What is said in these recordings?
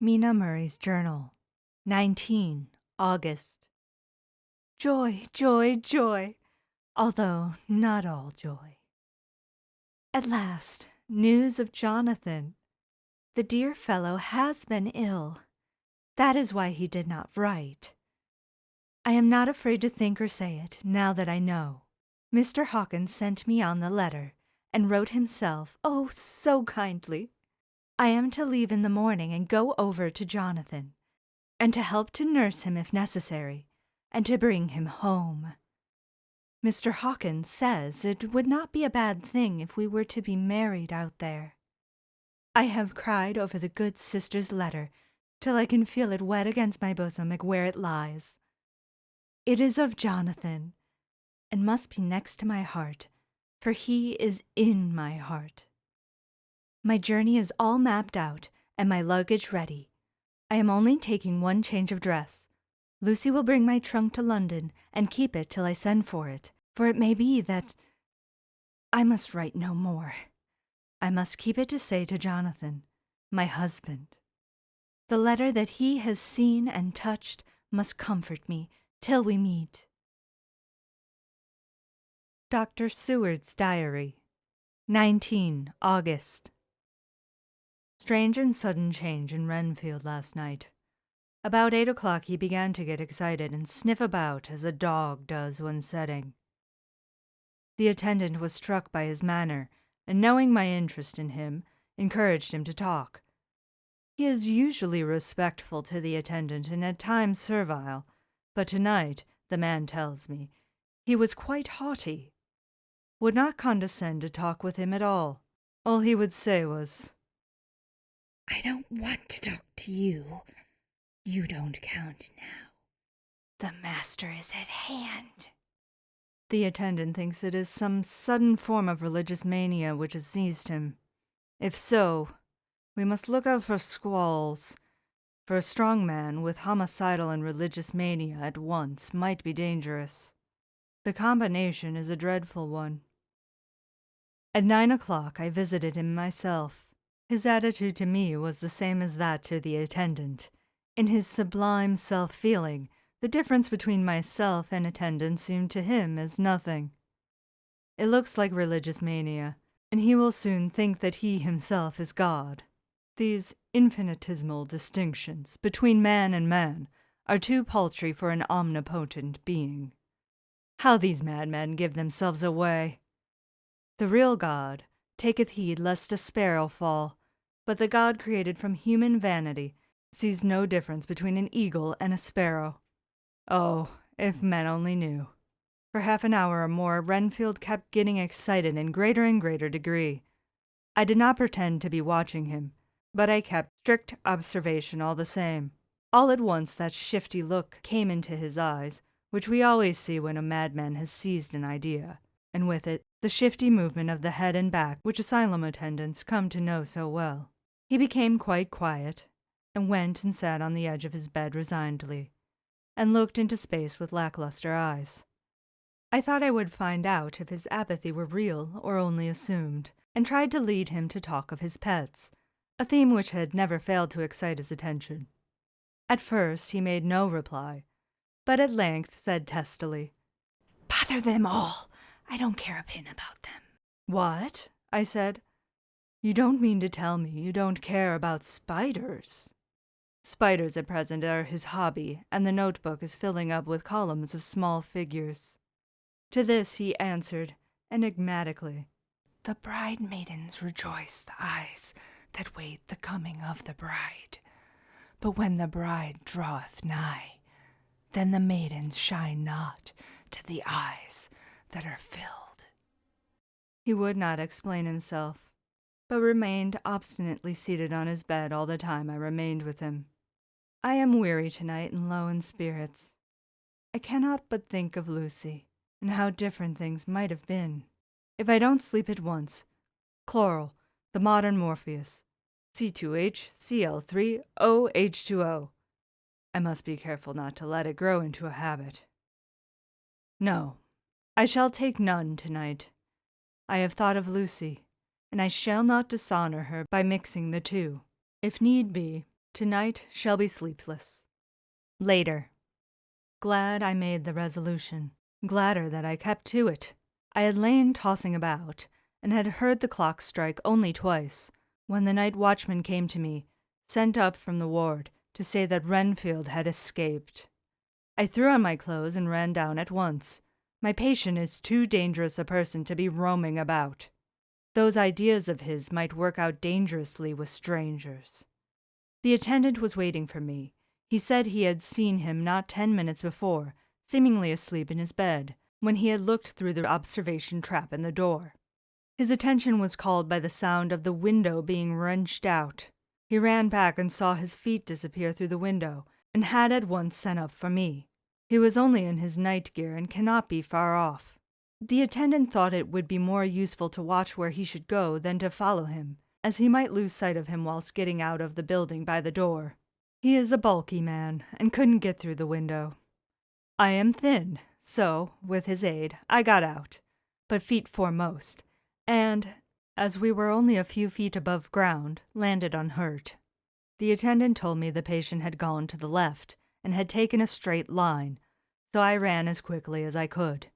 Mina Murray's Journal, 19 August. Joy, joy, joy, although not all joy. At last, news of Jonathan. The dear fellow has been ill. That is why he did not write. I am not afraid to think or say it, now that I know. Mr. Hawkins sent me on the letter, and wrote himself, oh, so kindly. I am to leave in the morning and go over to Jonathan, and to help to nurse him if necessary, and to bring him home. Mr. Hawkins says it would not be a bad thing if we were to be married out there. I have cried over the good sister's letter till I can feel it wet against my bosom where it lies. It is of Jonathan, and must be next to my heart, for he is in my heart. My journey is all mapped out, and my luggage ready. I am only taking one change of dress. Lucy will bring my trunk to London and keep it till I send for it, for it may be that I must write no more. I must keep it to say to Jonathan, my husband. The letter that he has seen and touched must comfort me till we meet. Dr. Seward's Diary, 19 August. Strange and sudden change in Renfield last night. About 8 o'clock he began to get excited and sniff about as a dog does when setting. The attendant was struck by his manner, and knowing my interest in him, encouraged him to talk. He is usually respectful to the attendant and at times servile, but tonight, the man tells me, he was quite haughty. Would not condescend to talk with him at all. All he would say was, "I don't want to talk to you. You don't count now. The master is at hand." The attendant thinks it is some sudden form of religious mania which has seized him. If so, we must look out for squalls, for a strong man with homicidal and religious mania at once might be dangerous. The combination is a dreadful one. At 9 o'clock I visited him myself. His attitude to me was the same as that to the attendant. In his sublime self-feeling, the difference between myself and attendant seemed to him as nothing. It looks like religious mania, and he will soon think that he himself is God. These infinitesimal distinctions between man and man are too paltry for an omnipotent being. How these madmen give themselves away! The real God taketh heed lest a sparrow fall, but the God created from human vanity sees no difference between an eagle and a sparrow. Oh, if men only knew! For half an hour or more Renfield kept getting excited in greater and greater degree. I did not pretend to be watching him, but I kept strict observation all the same. All at once that shifty look came into his eyes, which we always see when a madman has seized an idea, and with it the shifty movement of the head and back which asylum attendants come to know so well. He became quite quiet, and went and sat on the edge of his bed resignedly, and looked into space with lackluster eyes. I thought I would find out if his apathy were real or only assumed, and tried to lead him to talk of his pets, a theme which had never failed to excite his attention. At first he made no reply, but at length said testily, "Bother them all! I don't care a pin about them." "What?" I said. "You don't mean to tell me you don't care about spiders?" Spiders at present are his hobby, and the notebook is filling up with columns of small figures. To this he answered, enigmatically, "The bride-maidens rejoice the eyes that wait the coming of the bride. But when the bride draweth nigh, then the maidens shine not to the eyes that are filled." He would not explain himself, but remained obstinately seated on his bed all the time I remained with him. I am weary tonight and low in spirits. I cannot but think of Lucy, and how different things might have been. If I don't sleep at once, chloral, the modern Morpheus, C2H, Cl3, OH2O. I must be careful not to let it grow into a habit. No, I shall take none tonight. I have thought of Lucy, and I shall not dishonor her by mixing the two. If need be, Tonight shall be sleepless. Later. Glad I made the resolution. Gladder that I kept to it. I had lain tossing about, and had heard the clock strike only twice, when the night watchman came to me, sent up from the ward, to say that Renfield had escaped. I threw on my clothes and ran down at once. My patient is too dangerous a person to be roaming about. Those ideas of his might work out dangerously with strangers. The attendant was waiting for me. He said he had seen him not 10 minutes before, seemingly asleep in his bed, when he had looked through the observation trap in the door. His attention was called by the sound of the window being wrenched out. He ran back and saw his feet disappear through the window, and had at once sent up for me. He was only in his night gear and cannot be far off. The attendant thought it would be more useful to watch where he should go than to follow him, as he might lose sight of him whilst getting out of the building by the door. He is a bulky man, and couldn't get through the window. I am thin, so, with his aid, I got out, but feet foremost, and, as we were only a few feet above ground, landed unhurt. The attendant told me the patient had gone to the left, and had taken a straight line, so I ran as quickly as I could.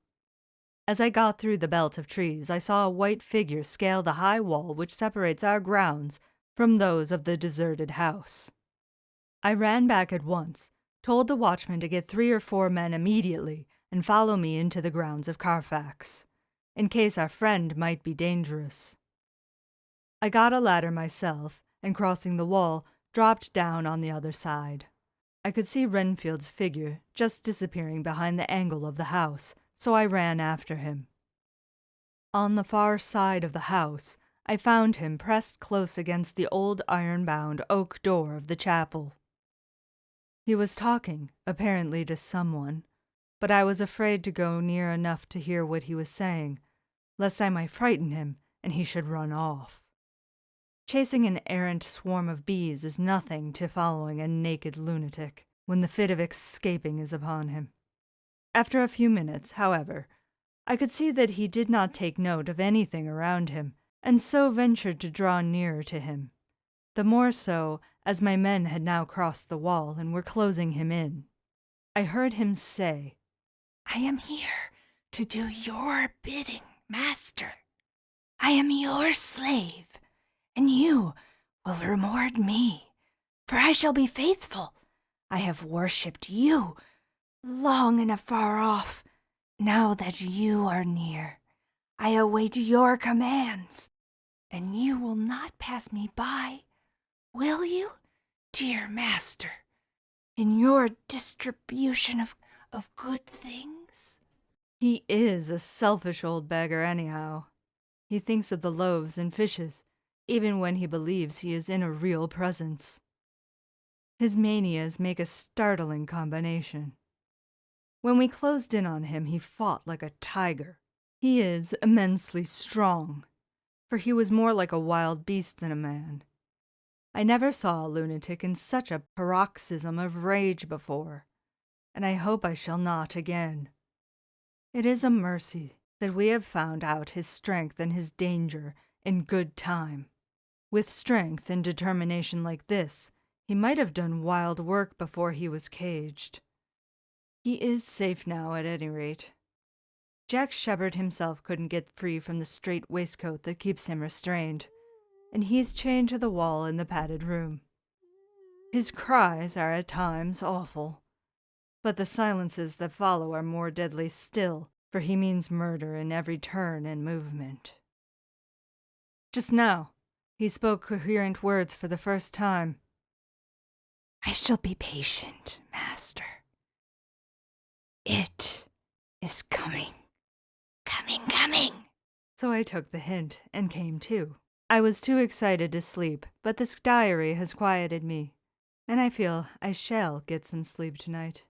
As I got through the belt of trees, I saw a white figure scale the high wall which separates our grounds from those of the deserted house. I ran back at once, told the watchman to get 3 or 4 men immediately and follow me into the grounds of Carfax, in case our friend might be dangerous. I got a ladder myself, and crossing the wall, dropped down on the other side. I could see Renfield's figure just disappearing behind the angle of the house, so I ran after him. On the far side of the house, I found him pressed close against the old iron-bound oak door of the chapel. He was talking, apparently to someone, but I was afraid to go near enough to hear what he was saying, lest I might frighten him and he should run off. Chasing an errant swarm of bees is nothing to following a naked lunatic when the fit of escaping is upon him. After a few minutes, however, I could see that he did not take note of anything around him, and so ventured to draw nearer to him, the more so as my men had now crossed the wall and were closing him in. I heard him say, "I am here to do your bidding, master. I am your slave, and you will reward me, for I shall be faithful. I have worshipped you long and afar off. Now that you are near, I await your commands, and you will not pass me by, will you, dear master, in your distribution of good things?" He is a selfish old beggar anyhow. He thinks of the loaves and fishes, even when he believes he is in a real presence. His manias make a startling combination. When we closed in on him, he fought like a tiger. He is immensely strong, for he was more like a wild beast than a man. I never saw a lunatic in such a paroxysm of rage before, and I hope I shall not again. It is a mercy that we have found out his strength and his danger in good time. With strength and determination like this, he might have done wild work before he was caged. He is safe now, at any rate. Jack Shepherd himself couldn't get free from the strait waistcoat that keeps him restrained, and he's chained to the wall in the padded room. His cries are at times awful, but the silences that follow are more deadly still, for he means murder in every turn and movement. Just now, he spoke coherent words for the first time. "I shall be patient, master. It is coming. Coming. So I took the hint and came to. I was too excited to sleep, but this diary has quieted me, and I feel I shall get some sleep tonight.